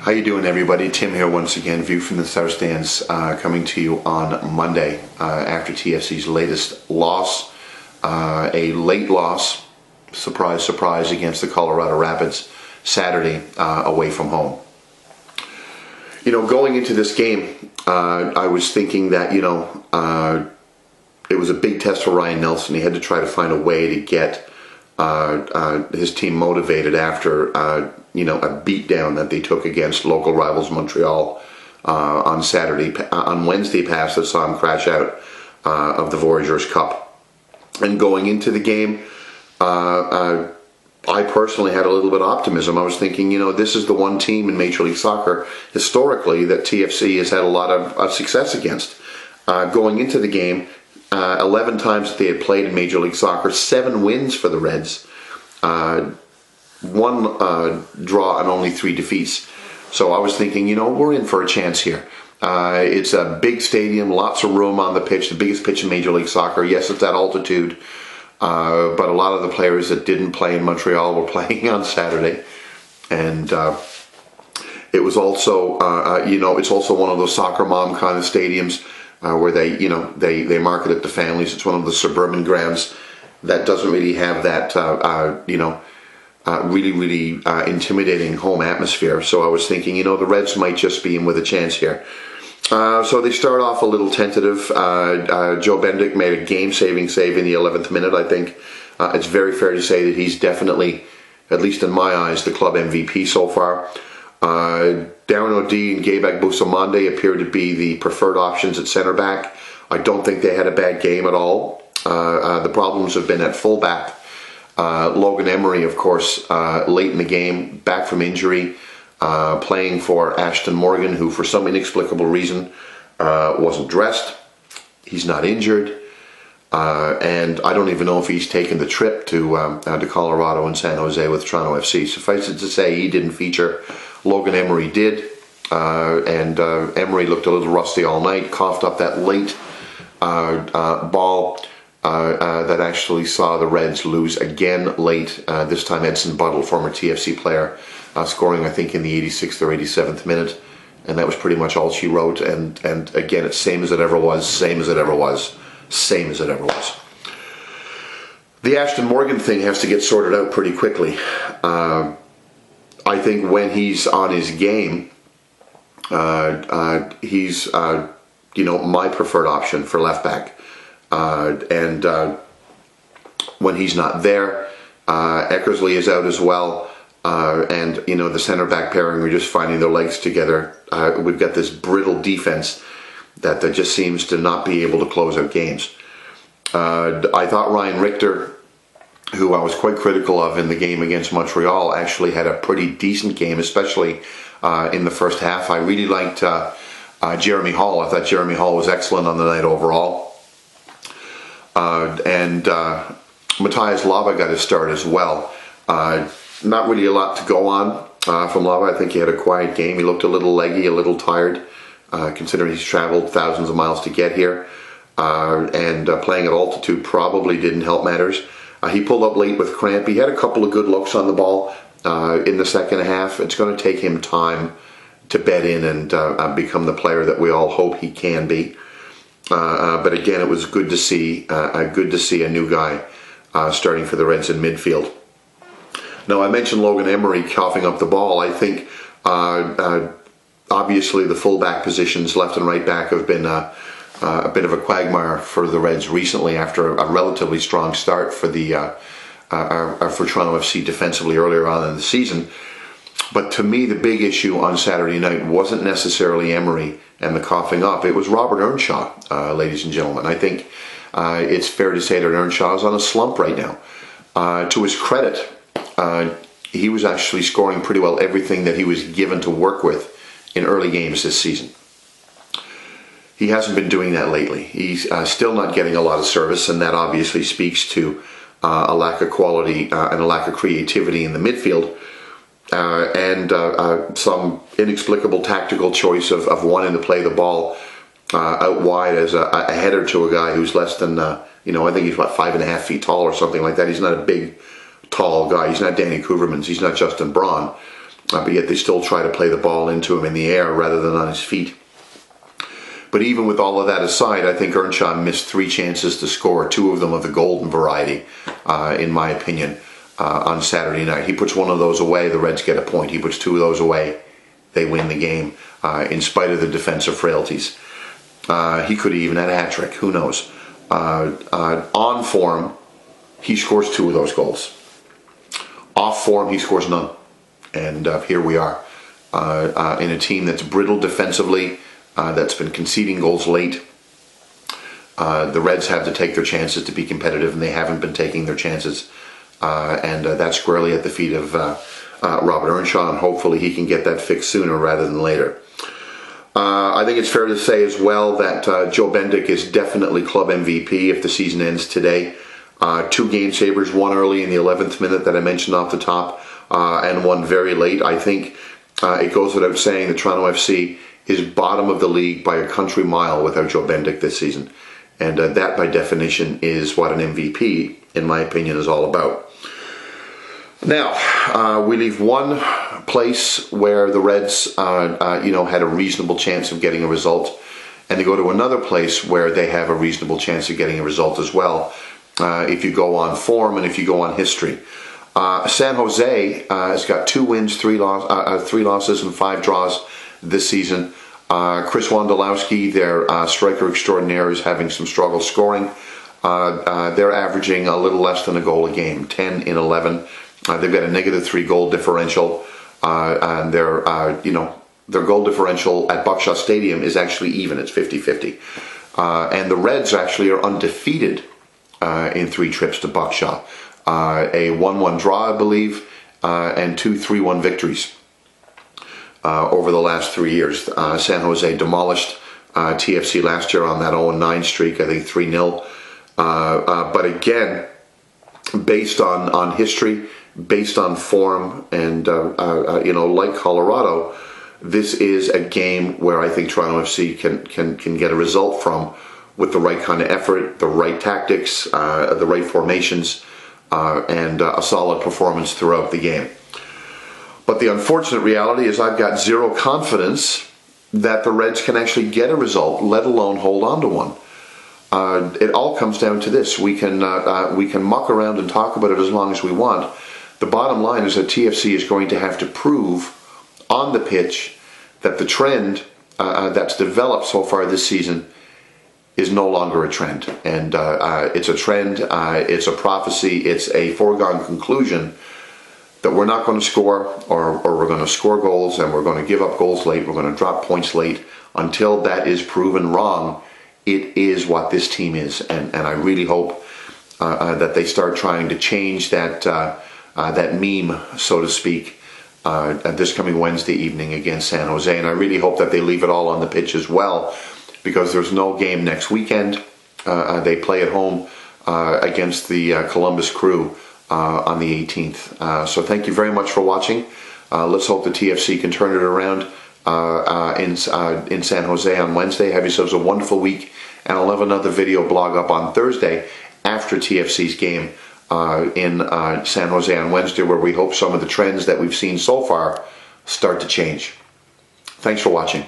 How you doing, everybody? Tim here once again. View from the South Stands, coming to you on Monday after TFC's latest loss, a late loss, surprise, surprise, against the Colorado Rapids Saturday away from home. You know, going into this game, I was thinking that it was a big test for Ryan Nelsen. He had to try to find a way to get his team motivated after a beatdown that they took against local rivals Montreal on Wednesday past that saw him crash out of the Voyageurs Cup. And going into the game, I personally had a little bit of optimism. I was thinking, this is the one team in Major League Soccer historically that TFC has had a lot of success against. Going into the game, 11 times that they had played in Major League Soccer, 7 wins for the Reds, 1 draw and only 3 defeats. So I was thinking, we're in for a chance here. It's a big stadium, lots of room on the pitch, the biggest pitch in Major League Soccer. Yes, it's at altitude, but a lot of the players that didn't play in Montreal were playing on Saturday. And it was also, it's also one of those soccer mom kind of stadiums where they market it to families. It's one of the suburban grounds that doesn't really have that, really intimidating home atmosphere. So I was thinking, the Reds might just be in with a chance here. So they start off a little tentative. Joe Bendik made a game-saving save in the 11th minute, I think. It's very fair to say that he's definitely, at least in my eyes, the club MVP so far. Darren O'Dea and Gabe Agbusamande appear to be the preferred options at centre back. I don't think they had a bad game at all. The problems have been at fullback. Logan Emery, of course, late in the game, back from injury, playing for Ashton Morgan, who for some inexplicable reason wasn't dressed. He's not injured. And I don't even know if he's taken the trip to Colorado and San Jose with Toronto FC. Suffice it to say, he didn't feature. Logan Emery did. And Emery looked a little rusty all night, coughed up that late ball that actually saw the Reds lose again late. This time Edson Buttle, former TFC player, scoring I think in the 86th or 87th minute. And that was pretty much all she wrote. And again, it's same as it ever was, same as it ever was. Same as it ever was. The Ashton Morgan thing has to get sorted out pretty quickly. I think when he's on his game, he's my preferred option for left back. And when he's not there, Eckersley is out as well. And the center back pairing are just finding their legs together. We've got this brittle defense that just seems to not be able to close out games. I thought Ryan Richter, who I was quite critical of in the game against Montreal, actually had a pretty decent game, especially in the first half. I really liked Jeremy Hall. I thought Jeremy Hall was excellent on the night overall. And Matthias Lava got his start as well. Not really a lot to go on from Lava. I think he had a quiet game. He looked a little leggy, a little tired, considering he's traveled thousands of miles to get here. And playing at altitude probably didn't help matters. He pulled up late with cramp. He had a couple of good looks on the ball in the second half. It's going to take him time to bed in and become the player that we all hope he can be. But again, it was good to see a new guy starting for the Reds in midfield. Now, I mentioned Logan Emery coughing up the ball. I think obviously the fullback positions, left and right back, have been a bit of a quagmire for the Reds recently after a relatively strong start for for Toronto FC defensively earlier on in the season. But to me, the big issue on Saturday night wasn't necessarily Emery and the coughing up. It was Robert Earnshaw, ladies and gentlemen. I think it's fair to say that Earnshaw is on a slump right now. To his credit, he was actually scoring pretty well everything that he was given to work with in early games this season. He hasn't been doing that lately. He's still not getting a lot of service, and that obviously speaks to a lack of quality and a lack of creativity in the midfield, and some inexplicable tactical choice of wanting to play the ball out wide as a header to a guy who's less than, I think he's about 5.5 feet tall or something like that. He's not a big, tall guy. He's not Danny Kouvermans. He's not Justin Braun. but yet they still try to play the ball into him in the air rather than on his feet. But even with all of that aside, I think Earnshaw missed 3 chances to score, 2 of them of the golden variety, in my opinion, on Saturday night. He puts one of those away, the Reds get a point. He puts 2 of those away, they win the game, in spite of the defensive frailties. He could have even had a hat trick, who knows. On form, he scores 2 of those goals. Off form, he scores none. And here we are, in a team that's brittle defensively, that's been conceding goals late. The Reds have to take their chances to be competitive, and they haven't been taking their chances. And that's squarely at the feet of Robert Earnshaw, and hopefully he can get that fixed sooner rather than later. I think it's fair to say as well that Joe Bendik is definitely club MVP if the season ends today. 2 game savers, 1 early in the 11th minute that I mentioned off the top, and 1 very late. I think it goes without saying that Toronto FC is bottom of the league by a country mile without Joe Bendik this season. And that, by definition, is what an MVP, in my opinion, is all about. Now, we leave one place where the Reds, had a reasonable chance of getting a result, and they go to another place where they have a reasonable chance of getting a result as well, if you go on form and if you go on history. San Jose has got 2 wins, 3 losses, and 5 draws this season. Chris Wondolowski, their striker extraordinaire, is having some trouble scoring. They're averaging a little less than a goal a game, 10 in 11. They've got a -3 goal differential, and their goal differential at Buckshot Stadium is actually even. It's 50-50. And the Reds actually are undefeated in 3 trips to Buckshot. A 1-1 draw, I believe, and 2 3-1 victories over the last 3 years. San Jose demolished TFC last year on that 0-9 streak, I think 3-0. But again, based on history, based on form, and like Colorado, this is a game where I think Toronto FC can get a result from, with the right kind of effort, the right tactics, the right formations, and a solid performance throughout the game. But the unfortunate reality is I've got zero confidence that the Reds can actually get a result, let alone hold on to one. It all comes down to this. We can muck around and talk about it as long as we want. The bottom line is that TFC is going to have to prove on the pitch that the trend that's developed so far this season is no longer a trend. And it's a trend, it's a prophecy, it's a foregone conclusion that we're not going to score, or we're going to score goals and we're going to give up goals late, we're going to drop points late. Until that is proven wrong, it is what this team is. And I really hope that they start trying to change that meme, so to speak, this coming Wednesday evening against San Jose. And I really hope that they leave it all on the pitch as well, because there's no game next weekend. They play at home against the Columbus Crew on the 18th. So thank you very much for watching. Let's hope the TFC can turn it around in San Jose on Wednesday. Have yourselves a wonderful week, and I'll have another video blog up on Thursday after TFC's game in San Jose on Wednesday, where we hope some of the trends that we've seen so far start to change. Thanks for watching.